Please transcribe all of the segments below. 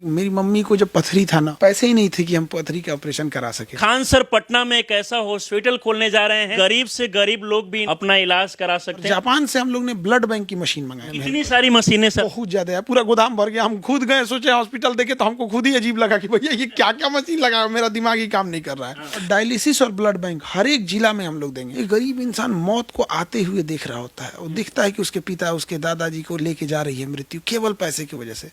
मेरी मम्मी को जब पथरी था ना, पैसे ही नहीं थे कि हम पथरी का ऑपरेशन करा सके। खान सर पटना में एक ऐसा हॉस्पिटल खोलने जा रहे हैं, गरीब से गरीब लोग भी अपना इलाज करा सकते हैं। जापान से हम लोग ने ब्लड बैंक की मशीन मंगाई। इतनी सारी मशीनें सर, बहुत ज्यादा है, पूरा गोदाम भर गया। हम खुद गए, सोचे हॉस्पिटल देखे तो हमको खुद ही अजीब लगा कि भैया ये क्या क्या मशीन लगा, मेरा दिमाग ही काम नहीं कर रहा है। डायलिसिस और ब्लड बैंक हर एक जिला में हम लोग देंगे। एक गरीब इंसान मौत को आते हुए देख रहा होता है, वो दिखता है कि उसके पिता उसके दादाजी को लेके जा रही है मृत्यु, केवल पैसे की वजह से।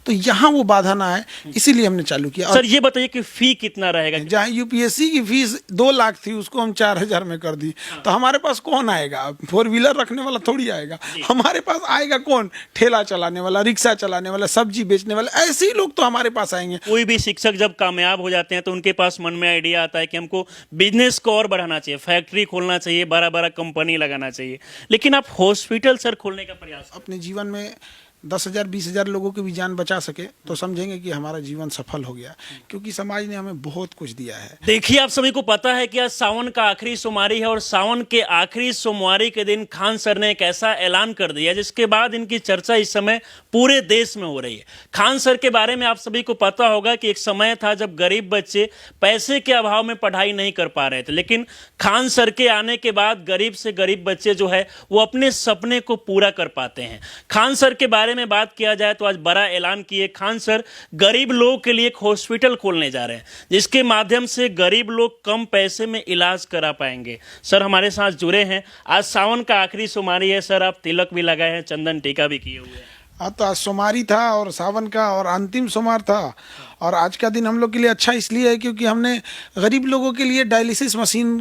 तो यहाँ वो बाधा ना आए, इसीलिए हमने चालू किया। सर ये बताइए कि फी कितना रहेगा? जहाँ यूपीएससी की फीस 2 लाख थी, उसको हम 4,000 में कर दी। तो हमारे पास कौन आएगा? 4 व्हीलर रखने वाला थोड़ी आएगा। हमारे पास आएगा कौन? ठेला चलाने वाला, रिक्शा चलाने वाला, सब्जी बेचने वाला, ऐसे ही लोग तो हमारे पास आएंगे। कोई भी शिक्षक जब कामयाब हो जाते हैं तो उनके पास मन में आइडिया आता है कि हमको बिजनेस को और बढ़ाना चाहिए, फैक्ट्री खोलना चाहिए, बड़ा बड़ा कंपनी लगाना चाहिए। लेकिन आप हॉस्पिटल सर खोलने का प्रयास अपने जीवन में 10,000 20,000 लोगों की भी जान बचा सके तो समझेंगे कि हमारा जीवन सफल हो गया, क्योंकि समाज ने हमें बहुत कुछ दिया है। देखिए, आप सभी को पता है कि आज सावन का आखिरी सोमवारी है और सावन के आखिरी सोमवारी के दिन खान सर ने एक ऐसा ऐलान कर दिया जिसके बाद इनकी चर्चा इस समय पूरे देश में हो रही है। खान सर के बारे में आप सभी को पता होगा कि एक समय था जब गरीब बच्चे पैसे के अभाव में पढ़ाई नहीं कर पा रहे थे, लेकिन खान सर के आने के बाद गरीब से गरीब बच्चे जो है वो अपने सपने को पूरा कर पाते हैं। खान सर के बारे में बात किया जाए तो आज बड़ा ऐलान किए खान सर गरीब लोगों के लिए एक हॉस्पिटल खोलने जा रहे हैं, जिसके माध्यम से गरीब लोग कम पैसे में इलाज करा पाएंगे। सर हमारे साथ जुड़े हैं। आज सावन का आखिरी सोमवारी है सर, आप तिलक भी लगाए हैं, चंदन टीका भी किए हुए हैं। तो आज सोमवारी था और सावन का और अंतिम सोमवार था। और आज का दिन हम लोग के लिए अच्छा इसलिए है क्योंकि हमने गरीब लोगों के लिए डायलिसिस मशीन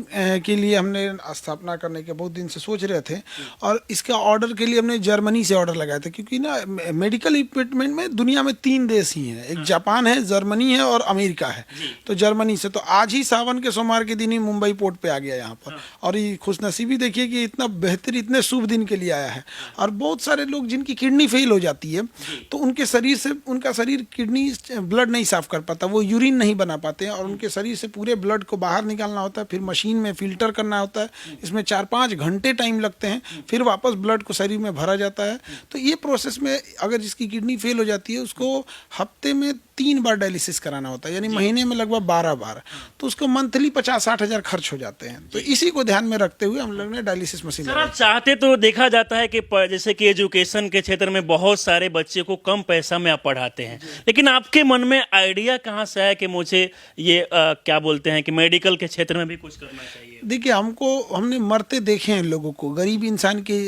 के लिए हमने स्थापना करने के बहुत दिन से सोच रहे थे। और इसका ऑर्डर के लिए हमने जर्मनी से ऑर्डर लगाया था, क्योंकि ना मेडिकल इक्विपमेंट में दुनिया में 3 देश ही हैं, एक जापान है, जर्मनी है और अमेरिका है। तो जर्मनी से तो आज ही सावन के सोमवार के दिन ही मुंबई पोर्ट पे आ गया यहाँ पर। और ये खुशनसीबी देखिए कि इतना बेहतर, इतने शुभ दिन के लिए आया है। और बहुत सारे लोग जिनकी किडनी फेल हो जाती है तो उनके शरीर से, उनका शरीर किडनी ब्लड नहीं साफ कर पाता, वो यूरिन नहीं बना पाते हैं और उनके शरीर से पूरे ब्लड को बाहर निकालना होता है, फिर मशीन में फिल्टर करना होता है। इसमें 4-5 घंटे टाइम लगते हैं, फिर वापस ब्लड को शरीर में भरा जाता है। तो ये प्रोसेस में अगर जिसकी किडनी फेल हो जाती है उसको हफ्ते में 3 बार डायलिसिस कराना होता है, यानी महीने में लगभग 12 बार। तो उसको मंथली 50-60 हज़ार खर्च हो जाते हैं। तो इसी को ध्यान में रखते हुए हम लोग ने डायलिसिस मशीन सर आप चाहते तो देखा जाता है कि जैसे कि एजुकेशन के क्षेत्र में बहुत सारे बच्चे को कम पैसा में आप पढ़ाते हैं, लेकिन आपके मन में आइडिया कहाँ से है कि मुझे ये क्या बोलते हैं कि मेडिकल के क्षेत्र में भी कुछ करना चाहिए? देखिए, हमने मरते देखे हैं लोगों को। गरीब इंसान की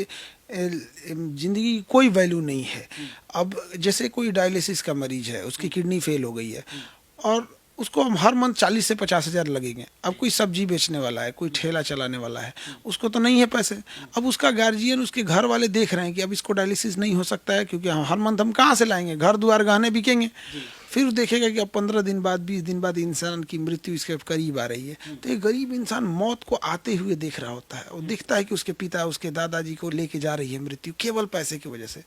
जिंदगी की कोई वैल्यू नहीं है। अब जैसे कोई डायलिसिस का मरीज है, उसकी किडनी फेल हो गई है और उसको हम हर मंथ 40 से 50 हज़ार लगेंगे। अब कोई सब्जी बेचने वाला है, कोई ठेला चलाने वाला है, उसको तो नहीं है पैसे। अब उसका गार्जियन, उसके घर वाले देख रहे हैं कि अब इसको डायलिसिस नहीं हो सकता है, क्योंकि हर मंथ हम कहाँ से लाएंगे, घर द्वार गहने बिकेंगे। फिर देखेगा कि अब 15 दिन बाद, 20 दिन बाद इंसान की मृत्यु इसके करीब आ रही है। तो एक गरीब इंसान मौत को आते हुए देख रहा होता है, वो दिखता है कि उसके पिता उसके दादाजी को लेके जा रही है मृत्यु, केवल पैसे की वजह से।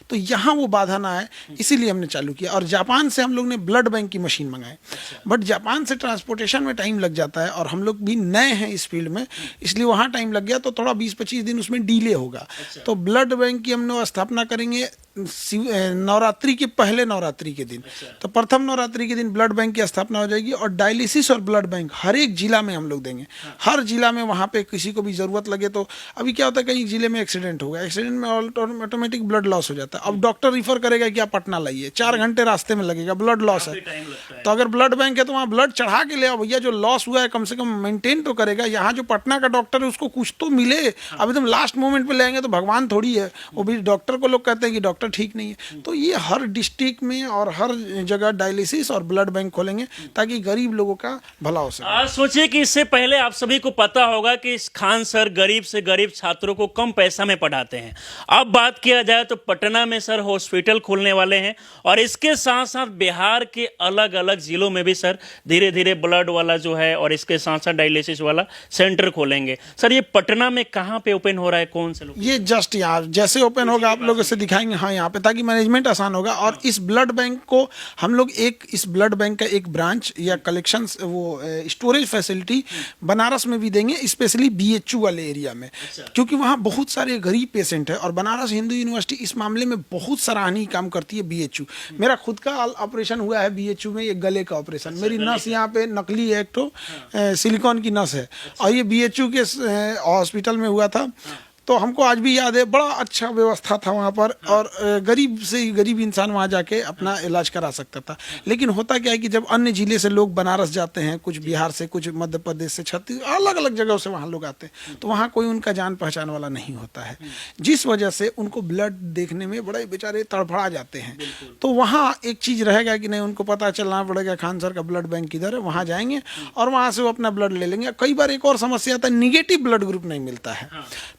तो यहाँ वो बाधा ना आए, इसीलिए हमने चालू किया। और जापान से हम लोग ने ब्लड बैंक की मशीन मंगाई। बट जापान से ट्रांसपोर्टेशन में टाइम लग जाता है और हम लोग भी नए हैं इस फील्ड में, इसलिए वहाँ टाइम लग गया। तो थोड़ा 20-25 दिन उसमें डिले होगा। तो ब्लड बैंक की हम लोग स्थापना करेंगे नवरात्रि के पहले नवरात्रि के दिन। तो प्रथम नवरात्रि के दिन ब्लड बैंक की स्थापना हो जाएगी। और डायलिसिस और ब्लड बैंक हर एक जिला में हम लोग देंगे। हर जिला में वहाँ पे किसी को भी ज़रूरत लगे तो, अभी क्या होता है, कहीं जिले में एक्सीडेंट हो गया, एक्सीडेंट में ऑटोमेटिक ब्लड लॉस हो जाता है। अब डॉक्टर रिफर करेगा कि आप पटना लाइए, 4 घंटे रास्ते में लगेगा, ब्लड लॉस है। तो अगर ब्लड बैंक है तो वहाँ ब्लड चढ़ा के ले आओ भैया, जो लॉस हुआ है कम से कम मेंटेन तो करेगा। यहाँ जो पटना का डॉक्टर है उसको कुछ तो मिले। अब एकदम लास्ट मोमेंट पे ले आएंगे तो भगवान थोड़ी है, वो भी डॉक्टर को लोग कहते हैं कि डॉक्टर ठीक नहीं है। तो ये हर डिस्ट्रिक्ट में और हर जगह डायलिसिस और ब्लड बैंक खोलेंगे ताकि गरीब लोगों का भला हो सके। आज सोचिए कि इससे पहले आप सभी को पता होगा कि खान सर गरीब से गरीब छात्रों को कम पैसा में पढ़ाते हैं। अब बात किया जाए तो पटना में सर हॉस्पिटल खोलने वाले हैं और इसके साथ साथ बिहार के अलग अलग जिलों में भी सर धीरे धीरे ब्लड वाला जो है और इसके साथ साथ डायलिसिस वाला सेंटर खोलेंगे। सर ये पटना में कहाँ पे ओपन हो रहा है, कौन से लोग? ये जस्ट यहाँ जैसे ओपन होगा आप लोगों से दिखाएंगे। हाँ, होगा यहाँ पे, ताकि मैनेजमेंट आसान होगा। और इस ब्लड बैंक को हम लोग इस ब्लड बैंक का एक ब्रांच या कलेक्शन स्टोरेज फैसिलिटी बनारस में भी देंगे, स्पेशली BHU वाले एरिया में, क्योंकि वहाँ बहुत सारे गरीब पेशेंट है। और बनारस हिंदू यूनिवर्सिटी इस मामले में बहुत सराहनीय काम करती है। BHU, मेरा खुद का ऑपरेशन हुआ है BHU में, ये गले का ऑपरेशन। मेरी नस यहाँ पे नकली है, एक तो सिलिकॉन की नस है, और ये BHU के हॉस्पिटल में हुआ था। तो हमको आज भी याद है, बड़ा अच्छा व्यवस्था था वहाँ पर, और गरीब से गरीब इंसान वहाँ जाके अपना इलाज करा सकता था। लेकिन होता क्या है कि जब अन्य जिले से लोग बनारस जाते हैं, कुछ बिहार से, कुछ मध्य प्रदेश से, छत्तीसगढ़, अलग अलग जगहों से वहाँ लोग आते हैं, तो वहाँ कोई उनका जान पहचान वाला नहीं होता है, जिस वजह से उनको ब्लड देखने में बड़े बेचारे तड़फड़ा जाते हैं। तो वहाँ एक चीज़ रहेगा कि नहीं, उनको पता चलना पड़ेगा खान सर का ब्लड बैंक किधर है, वहाँ जाएंगे और वहाँ से वो अपना ब्लड ले लेंगे। कई बार एक और समस्या आता है, निगेटिव ब्लड ग्रुप नहीं मिलता है।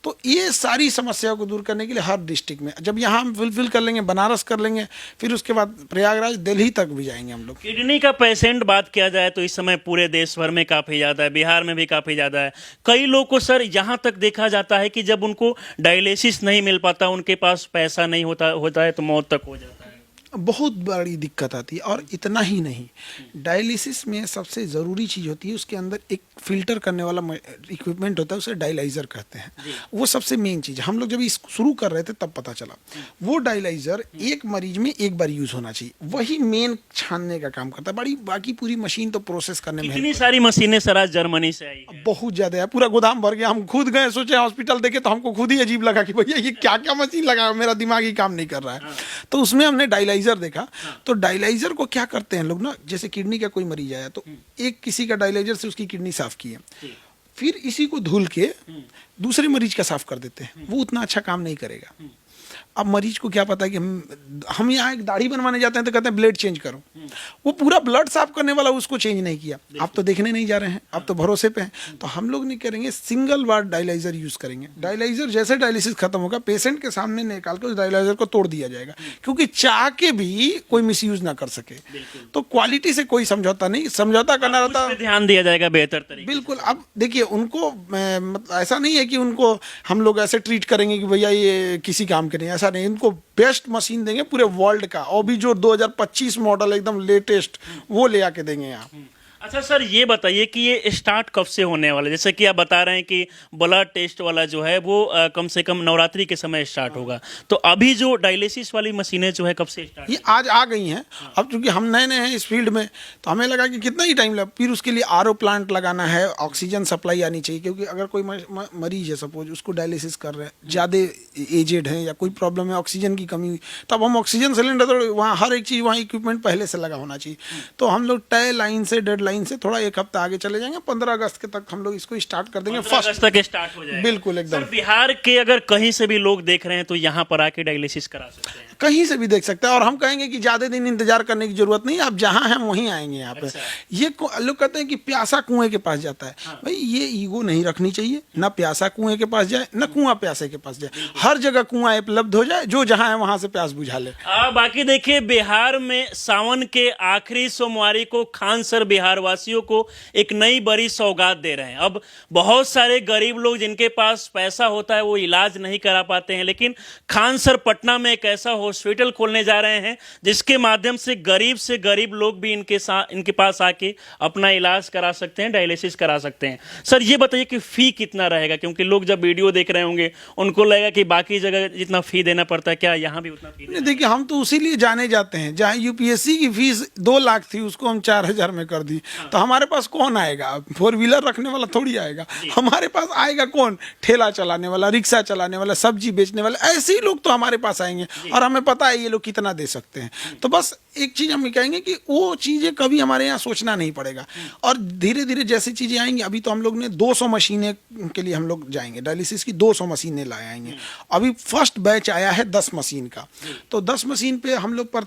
तो ये सारी समस्याओं को दूर करने के लिए हर डिस्ट्रिक्ट में, जब यहाँ हम फुलफिल कर लेंगे, बनारस कर लेंगे, फिर उसके बाद प्रयागराज, दिल्ली तक भी जाएंगे हम लोग। किडनी का पेशेंट बात किया जाए तो इस समय पूरे देश भर में काफी ज्यादा है, बिहार में भी काफी ज्यादा है। कई लोग को सर यहाँ तक देखा जाता है कि जब उनको डायलिसिस नहीं मिल पाता, उनके पास पैसा नहीं होता है तो मौत तक हो जाता है। बहुत बड़ी दिक्कत आती है। और इतना ही नहीं, डायलिसिस में सबसे ज़रूरी चीज़ होती है, उसके अंदर एक फिल्टर करने वाला इक्विपमेंट होता है, उसे डायलाइज़र कहते हैं। वो सबसे मेन चीज़ है। हम लोग जब इसको शुरू कर रहे थे तब पता चला, वो डायलाइज़र एक मरीज में एक बार यूज़ होना चाहिए, वही मेन छानने का काम करता है। बाकी पूरी मशीन तो प्रोसेस करने में। इतनी सारी मशीनें सर आज जर्मनी से आई है, बहुत ज़्यादा है, पूरा गोदाम भर गया। हम खुद गए, सोचे हॉस्पिटल देखे तो हमको खुद ही अजीब लगा कि भैया ये क्या क्या मशीन लगा, मेरा दिमाग ही काम नहीं कर रहा है। तो उसमें हमने डायलाइज़र देखा। तो डायलाइजर को क्या करते हैं लोग ना, जैसे किडनी का कोई मरीज आया तो एक किसी का डायलाइजर से उसकी किडनी साफ की है, फिर इसी को धुल के दूसरे मरीज का साफ कर देते हैं। वो उतना अच्छा काम नहीं करेगा। अब मरीज को क्या पता है कि हम यहाँ एक दाढ़ी बनवाने जाते हैं तो कहते हैं ब्लेड चेंज करो, वो पूरा ब्लड साफ करने वाला उसको चेंज नहीं किया। आप तो देखने नहीं जा रहे हैं, आप तो भरोसे पे हैं। तो हम लोग नहीं करेंगे, सिंगल बार डायलाइजर यूज करेंगे। डायलाइजर जैसे डायलिसिस खत्म होगा, पेशेंट के सामने निकाल के उस डायलाइजर को तोड़ दिया जाएगा, क्योंकि चाह के भी कोई मिस यूज ना कर सके। तो क्वालिटी से कोई समझौता नहीं, समझौता करना रहता है, ध्यान दिया जाएगा बेहतर तरीके। बिल्कुल। अब देखिए, उनको मतलब ऐसा नहीं है कि उनको हम लोग ऐसे ट्रीट करेंगे कि भैया ये किसी काम के नहीं, ऐसा नहीं। इनको बेस्ट मशीन देंगे पूरे वर्ल्ड का, और भी जो 2025 मॉडल एकदम लेटेस्ट वो ले आके देंगे यहाँ। अच्छा सर, ये बताइए कि ये स्टार्ट कब से होने वाला है? जैसे कि आप बता रहे हैं कि ब्लड टेस्ट वाला जो है वो कम से कम नवरात्रि के समय स्टार्ट होगा, तो अभी जो डायलिसिस वाली मशीनें जो है कब से स्टार्ट? ये आज आ गई हैं। अब चूंकि हम नए नए हैं इस फील्ड में, तो हमें लगा कि कितना ही टाइम लगा। फिर उसके लिए RO प्लांट लगाना है, ऑक्सीजन सप्लाई आनी चाहिए, क्योंकि अगर कोई मरीज है, सपोज उसको डायलिसिस कर रहे हैं, ज़्यादा एजेड है या कोई प्रॉब्लम है, ऑक्सीजन की कमी हुई, तब हम ऑक्सीजन सिलेंडर, तो वहाँ हर एक चीज़, वहाँ इक्विपमेंट पहले से लगा होना चाहिए। तो हम लोग तय लाइन से, डेड लाइन से थोड़ा एक हफ्ता आगे चले जाएंगे। 15 अगस्त के तक हम लोग इसको स्टार्ट कर देंगे। 15 अगस्त तक स्टार्ट हो जाएगा। बिल्कुल एकदम। सर, बिहार के अगर कहीं से भी लोग देख रहे हैं तो यहाँ पर आके डायलिसिस करा सकते हैं? कहीं से भी देख सकते हैं। और हम कहेंगे कि ज़्यादा दिन इंतजार करने की जरूरत नहीं, आप जहाँ हैं वहीं आएंगे यहाँ पे। ये लोग कहते हैं कि प्यासा कुएं के पास जाता है। भाई ये ईगो नहीं रखनी चाहिए, ना प्यासा कुएं के पास जाए, ना कुआं प्यासे के पास जाए। हर जगह कुआं उपलब्ध हो जाए, जो जहाँ है वहाँ से प्यास बुझा ले। बाकी देखिए, बिहार में सावन के आखिरी सोमवारी को खान सर बिहार वासियों को एक नई बड़ी सौगात दे रहे हैं। अब बहुत सारे गरीब लोग जिनके पास पैसा होता है वो इलाज नहीं करा पाते हैं, लेकिन खान सर पटना में एक ऐसा हॉस्पिटल खोलने जा रहे हैं जिसके माध्यम से गरीब लोग भी इनके पास आके अपना इलाज करा सकते हैं, डायलिसिस करा सकते हैं। सर, ये बताइए कि फी कितना रहेगा, क्योंकि लोग जब वीडियो देख रहे होंगे उनको लगेगा कि बाकी जगह जितना फी देना पड़ता है, क्या यहाँ भी उतना फी? देखिए, हम तो उसी लिए जाने जाते हैं। जहाँ UPSC की फीस 2 लाख थी, उसको हम 4000 में कर दी। तो हमारे पास कौन आएगा? 4 व्हीलर रखने वाला थोड़ी आएगा। हमारे पास आएगा कौन? ठेला चलाने वाला, रिक्शा चलाने वाला, सब्जी बेचने वाला, ऐसे ही लोग तो हमारे पास आएंगे। और हमें पता है ये लोग कितना दे सकते हैं। तो बस एक चीज हम कहेंगे कि वो चीजें कभी हमारे यहाँ सोचना नहीं पड़ेगा। और धीरे धीरे जैसी चीजें आएंगी, अभी तो हम लोग ने 200 मशीनें के लिए हम लोग जाएंगे, डायलिसिस की 200 मशीनें लाए आएंगे। अभी फर्स्ट बैच आया है 10 मशीन का। तो 10 मशीन पे हम लोग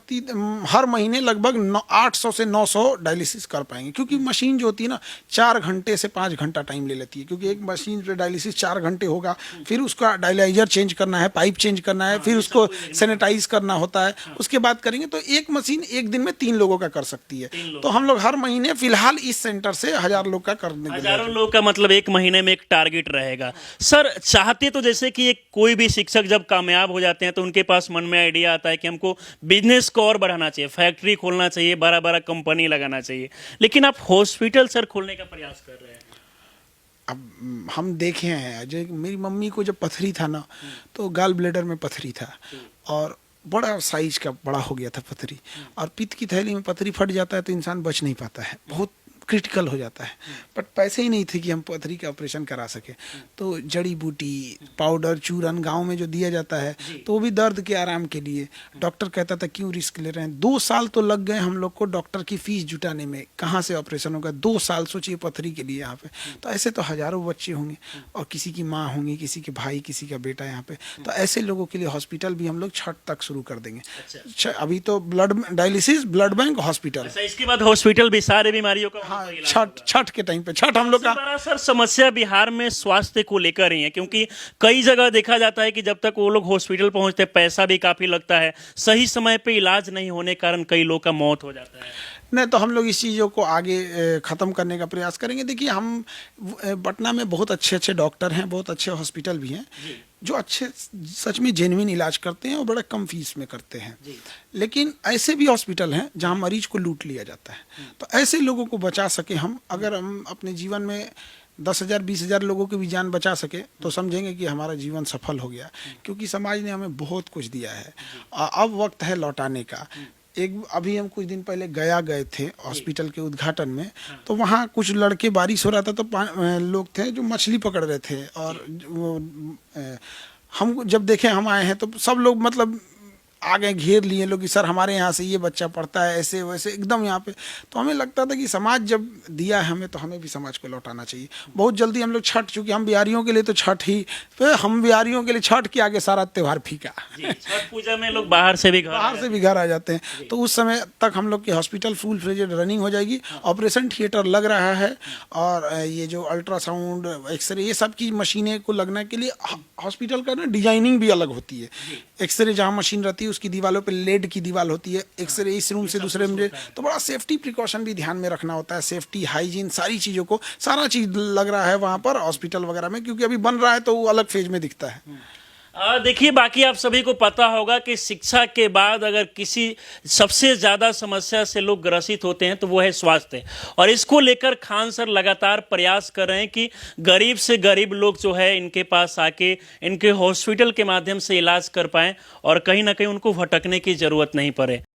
हर महीने लगभग 800 से 900 डायलिसिस कर पाएंगे, क्योंकि मशीन जो होती है ना 4 घंटे से 5 घंटा टाइम ले लेती है। क्योंकि एक मशीन पे डायलिसिस 4 घंटे होगा, फिर उसका डायलाइजर चेंज करना है, पाइप चेंज करना है, फिर उसको सैनिटाइज करना होता है, उसके बाद करेंगे। तो एक मशीन मशीन एक दिन में 3 लोगों का कर सकती है। तो हम लोग हर महीने फिलहाल इस सेंटर से 1000 लोग का करने के लिए, हजारों लोग का मतलब एक महीने में एक टारगेट रहेगा। सर चाहते तो जैसे कि एक कोई भी शिक्षक जब कामयाब हो जाते हैं तो उनके पास मन में आइडिया आता है कि हमको बिजनेस को और बढ़ाना चाहिए, फैक्ट्री खोलना चाहिए, बड़ा बड़ा कंपनी लगाना चाहिए, लेकिन आप हॉस्पिटल सर खोलने का प्रयास कर रहे हैं। अब हम देखे हैं, जो मेरी मम्मी को जब पथरी था ना, तो गाल ब्लेडर में पथरी था और बड़ा साइज का बड़ा हो गया था पथरी, और पित्त की थैली में पथरी फट जाता है तो इंसान बच नहीं पाता है, बहुत क्रिटिकल हो जाता है। बट पैसे ही नहीं थे कि हम पथरी का ऑपरेशन करा सके, तो जड़ी बूटी, पाउडर, चूरन गांव में जो दिया जाता है तो वो भी दर्द के आराम के लिए। डॉक्टर कहता था क्यों रिस्क ले रहे हैं। 2 साल तो लग गए हम लोग को डॉक्टर की फीस जुटाने में, कहाँ से ऑपरेशन होगा, 2 साल सोचिए पथरी के लिए यहाँ पे। तो ऐसे तो हजारों बच्चे होंगे और किसी की माँ होंगी, किसी के भाई, किसी का बेटा यहाँ पे। तो ऐसे लोगों के लिए हॉस्पिटल भी हम लोग छठ तक शुरू कर देंगे। अभी तो blood dialysis, blood bank, hospital. अच्छा, इसके बाद हॉस्पिटल भी सारे बीमारियों का हाँ, छठ के टाइम पे, छठ हम लोग का बड़ा सर समस्या बिहार में स्वास्थ्य को लेकर ही है, क्योंकि कई जगह देखा जाता है कि जब तक वो लोग हॉस्पिटल पहुंचते हैं पैसा भी काफी लगता है, सही समय पे इलाज नहीं होने के कारण कई लोग का मौत हो जाता है। नहीं, तो हम लोग इस चीज़ों को आगे ख़त्म करने का प्रयास करेंगे। देखिए, हम पटना में बहुत अच्छे अच्छे डॉक्टर हैं, बहुत अच्छे हॉस्पिटल भी हैं जो अच्छे सच में जेन्युइन इलाज करते हैं और बड़ा कम फीस में करते हैं। लेकिन ऐसे भी हॉस्पिटल हैं जहां मरीज को लूट लिया जाता है। तो ऐसे लोगों को बचा सके हम, अगर हम अपने जीवन में 10,000 20,000 लोगों की भी जान बचा सके तो समझेंगे कि हमारा जीवन सफल हो गया, क्योंकि समाज ने हमें बहुत कुछ दिया है। अब वक्त है लौटाने का। अभी हम कुछ दिन पहले गए थे हॉस्पिटल के उद्घाटन में, तो वहाँ कुछ लड़के, बारिश हो रहा था तो लोग थे जो मछली पकड़ रहे थे, और वो हम जब देखे हम आए हैं तो सब लोग मतलब आ गए, घेर लिए लोग कि सर हमारे यहाँ से ये बच्चा पढ़ता है, ऐसे वैसे एकदम यहाँ पे। तो हमें लगता था कि समाज जब दिया है हमें तो हमें भी समाज को लौटाना चाहिए। बहुत जल्दी हम लोग छठ, चूँकि हम बिहारियों के लिए तो छठ ही, तो हम बिहारियों के लिए छठ के आगे सारा त्यौहार फीका। छठ पूजा में लोग बाहर से भी घर आ जाते हैं। तो उस समय तक हम लोग की हॉस्पिटल फुल फ्लेजेड रनिंग हो जाएगी, ऑपरेशन थिएटर लग रहा है, और ये जो अल्ट्रासाउंड, एक्सरे, ये सब की मशीनें को लगने के लिए हॉस्पिटल का ना डिजाइनिंग भी अलग होती है। एक्सरे जहाँ मशीन रहती है उसकी दीवारों पे लेड की दीवार होती है, एक्सरे इस रूम से दूसरे में, तो बड़ा सेफ्टी प्रिकॉशन भी ध्यान में रखना होता है, सेफ्टी, हाइजीन, सारी चीज़ों को, सारा चीज़ लग रहा है वहाँ पर हॉस्पिटल वगैरह में, क्योंकि अभी बन रहा है तो वो अलग फेज में दिखता है। देखिए, बाकी आप सभी को पता होगा कि शिक्षा के बाद अगर किसी सबसे ज़्यादा समस्या से लोग ग्रसित होते हैं तो वो है स्वास्थ्य, और इसको लेकर खान सर लगातार प्रयास कर रहे हैं कि गरीब से गरीब लोग जो है इनके पास आके इनके हॉस्पिटल के माध्यम से इलाज कर पाएँ और कहीं ना कहीं उनको भटकने की ज़रूरत नहीं पड़े।